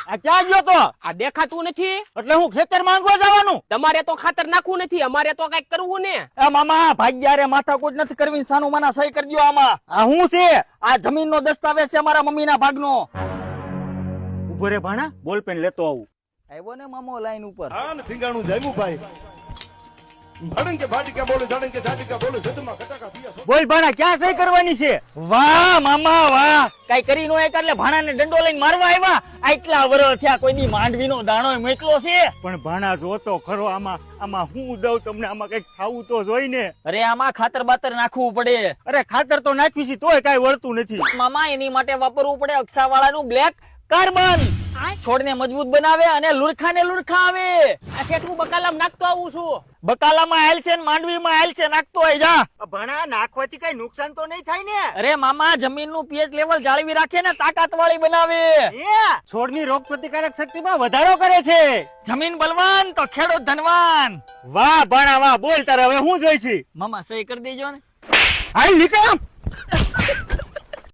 આ ક્યાં ગયો તો? આ દેખાતું નથી? એટલે હું ખેતર માંગવા જવાનું? તમારે તો ખાતર નાખવું નથી, અમારે તો કઈક કરવું ને. એ મામા ભાગ્યા રે માથાકૂટ નથી કરવી, સાનું માના સહી કરી દ્યો આમાં. આ હું છે? આ જમીનનો દસ્તાવેજ છે મારા મમ્મીના ભાગનો. ઉભો રે ભાણા, બોલ પેન લેતો આવું. આવ્યો ને મામો લાઈન ઉપર. હા ને થીંગાણું જામ્યું ભાઈ. ભડંગ કે ભાટી કે બોલે જાડંગ કે જાટી કે બોલે સદમાં કટાકા પિયા. બોલ ભાણા, ક્યાં સહી કરવાની છે? વાહ મામા વાહ, કઈ કરી નો એક એટલે ભાણાને દંડો લઈને મારવા આવ્યા. આટલા વર્ષ થયા કોઈ દી માંડવીનો દાણો મેકલો છે? પણ ભાણા જોતો ખરો, આમાં હું દઉં તમને, આમાં કઈક ખાવું તો જોઈ ને. અરે આમાં ખાતર બાતર નાખવું પડે. અરે ખાતર તો નાખવી છે તોય કઈ વળતું નથી મામા. એની માટે વાપરવું પડે અક્ષાવાળાનું બ્લેક કાર્બન. છોડને મજબૂત બનાવે અને લુરખાને લુરખા આવે. આ શેઠું બકાલામ નાખતો આવું છું. બકાલામાં હાલ છે, માંડવીમાં હાલ છે, નાખતો હોય જા. ભણા નાખવાથી કઈ નુકસાન તો નહીં થાય ને? અરે મામા, જમીનનું પીએચ લેવલ જાળવી રાખે ને તાકાત વાળી બનાવે. છોડની રોગ પ્રતિકારક શક્તિમાં વધારો કરે છે. જમીન બલવાન તો ખેડૂત ધનવાન. વાહ ભણા વાહ, બોલ તારે હવે હું જોઈશે? મામા સહી કરી દેજો ને. હાલ નીકળ.